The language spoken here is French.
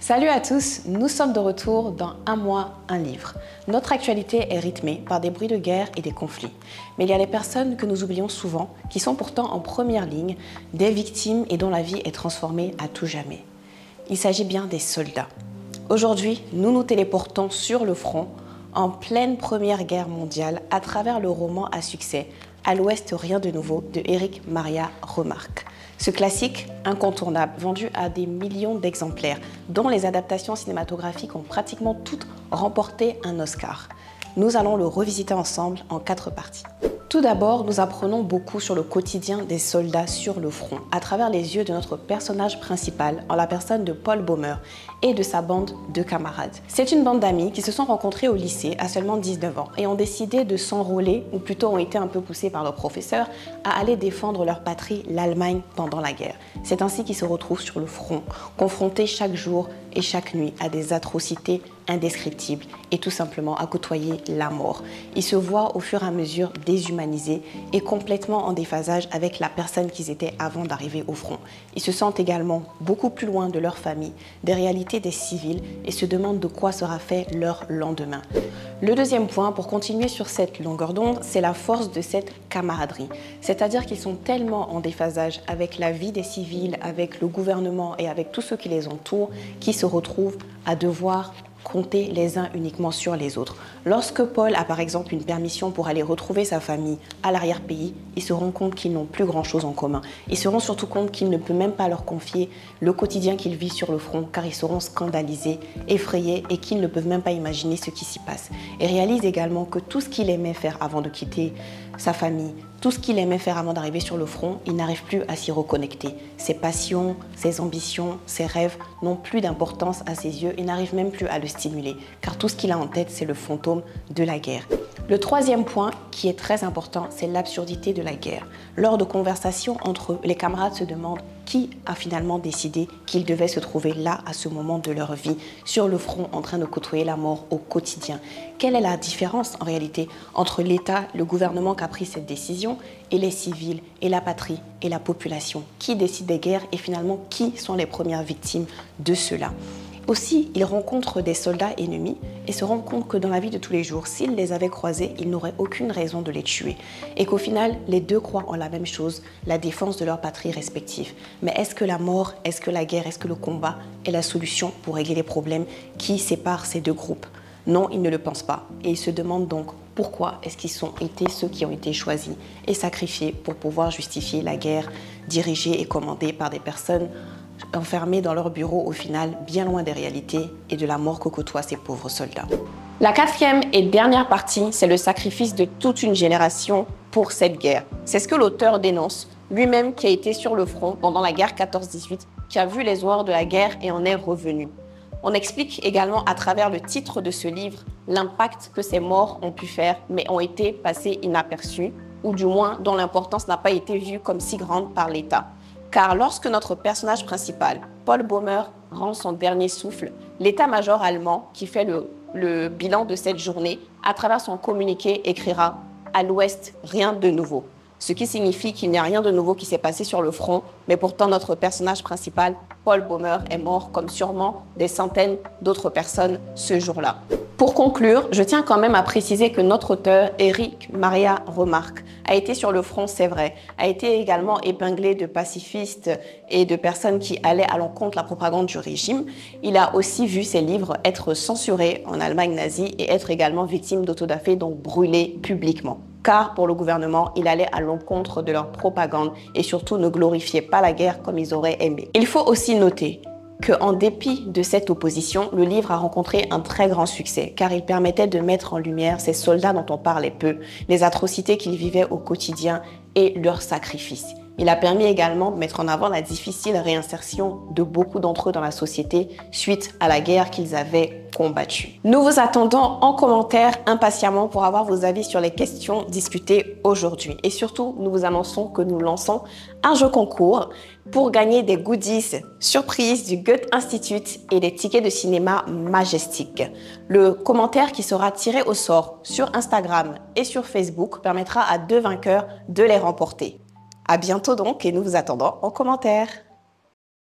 Salut à tous, nous sommes de retour dans Un mois, un livre. Notre actualité est rythmée par des bruits de guerre et des conflits. Mais il y a des personnes que nous oublions souvent, qui sont pourtant en première ligne, des victimes et dont la vie est transformée à tout jamais. Il s'agit bien des soldats. Aujourd'hui, nous nous téléportons sur le front, en pleine Première Guerre mondiale, à travers le roman à succès « À l'Ouest, rien de nouveau » de Éric Maria Remarque. Ce classique incontournable, vendu à des millions d'exemplaires, dont les adaptations cinématographiques ont pratiquement toutes remporté un Oscar. Nous allons le revisiter ensemble en 4 parties. Tout d'abord, nous apprenons beaucoup sur le quotidien des soldats sur le front, à travers les yeux de notre personnage principal, en la personne de Paul Baumer et de sa bande de camarades. C'est une bande d'amis qui se sont rencontrés au lycée à seulement 19 ans et ont décidé de s'enrôler, ou plutôt ont été un peu poussés par leur professeur, à aller défendre leur patrie, l'Allemagne, pendant la guerre. C'est ainsi qu'ils se retrouvent sur le front, confrontés chaque jour et chaque nuit à des atrocités indescriptibles et tout simplement à côtoyer la mort. Ils se voient au fur et à mesure déshumanisés et complètement en déphasage avec la personne qu'ils étaient avant d'arriver au front. Ils se sentent également beaucoup plus loin de leur famille, des réalités des civils et se demandent de quoi sera fait leur lendemain. Le deuxième point, pour continuer sur cette longueur d'onde, c'est la force de cette camaraderie. C'est-à-dire qu'ils sont tellement en déphasage avec la vie des civils, avec le gouvernement et avec tous ceux qui les entourent, qu'ils se retrouvent à devoir compter les uns uniquement sur les autres. Lorsque Paul a par exemple une permission pour aller retrouver sa famille à l'arrière-pays, ils se rendent compte qu'ils n'ont plus grand-chose en commun. Ils se rendent surtout compte qu'il ne peut même pas leur confier le quotidien qu'ils vivent sur le front, car ils seront scandalisés, effrayés et qu'ils ne peuvent même pas imaginer ce qui s'y passe. Et réalisent également que tout ce qu'il aimait faire avant de quitter sa famille, tout ce qu'il aimait faire avant d'arriver sur le front, il n'arrive plus à s'y reconnecter. Ses passions, ses ambitions, ses rêves n'ont plus d'importance à ses yeux et n'arrivent même plus à le stimuler, car tout ce qu'il a en tête, c'est le fantôme de la guerre. Le troisième point, qui est très important, c'est l'absurdité de la guerre. Lors de conversations entre eux, les camarades se demandent qui a finalement décidé qu'ils devaient se trouver là à ce moment de leur vie, sur le front, en train de côtoyer la mort au quotidien. Quelle est la différence en réalité entre l'État, le gouvernement qui a pris cette décision, et les civils, et la patrie, et la population? Qui décide des guerres et finalement qui sont les premières victimes de cela? Aussi, ils rencontrent des soldats ennemis et se rendent compte que dans la vie de tous les jours, s'ils les avaient croisés, ils n'auraient aucune raison de les tuer. Et qu'au final, les deux croient en la même chose, la défense de leur patrie respective. Mais est-ce que la mort, est-ce que la guerre, est-ce que le combat est la solution pour régler les problèmes qui séparent ces deux groupes? Non, ils ne le pensent pas. Et ils se demandent donc pourquoi est-ce qu'ils ont été ceux qui ont été choisis et sacrifiés pour pouvoir justifier la guerre dirigée et commandée par des personnes enfermés dans leur bureau, au final, bien loin des réalités et de la mort que côtoient ces pauvres soldats. La quatrième et dernière partie, c'est le sacrifice de toute une génération pour cette guerre. C'est ce que l'auteur dénonce, lui-même qui a été sur le front pendant la guerre 14-18, qui a vu les horreurs de la guerre et en est revenu. On explique également à travers le titre de ce livre l'impact que ces morts ont pu faire, mais ont été passés inaperçus, ou du moins dont l'importance n'a pas été vue comme si grande par l'État. Car lorsque notre personnage principal, Paul Baumer, rend son dernier souffle, l'état-major allemand, qui fait le bilan de cette journée, à travers son communiqué, écrira « À l'Ouest, rien de nouveau ». Ce qui signifie qu'il n'y a rien de nouveau qui s'est passé sur le front, mais pourtant notre personnage principal, Paul Baumer, est mort comme sûrement des centaines d'autres personnes ce jour-là. Pour conclure, je tiens quand même à préciser que notre auteur, Éric Maria Remarque, a été sur le front, c'est vrai, a été également épinglé de pacifistes et de personnes qui allaient à l'encontre de la propagande du régime. Il a aussi vu ses livres être censurés en Allemagne nazie et être également victime d'autodafé, donc brûlés publiquement. Car pour le gouvernement, il allait à l'encontre de leur propagande et surtout ne glorifiait pas la guerre comme ils auraient aimé. Il faut aussi noter qu'en dépit de cette opposition, le livre a rencontré un très grand succès, car il permettait de mettre en lumière ces soldats dont on parlait peu, les atrocités qu'ils vivaient au quotidien et leurs sacrifices. Il a permis également de mettre en avant la difficile réinsertion de beaucoup d'entre eux dans la société suite à la guerre qu'ils avaient combattue. Nous vous attendons en commentaire impatiemment pour avoir vos avis sur les questions discutées aujourd'hui. Et surtout, nous vous annonçons que nous lançons un jeu concours pour gagner des goodies surprises du Goethe Institut et des tickets de cinéma Majestic. Le commentaire qui sera tiré au sort sur Instagram et sur Facebook permettra à 2 vainqueurs de les remporter. À bientôt donc et nous vous attendons en commentaire.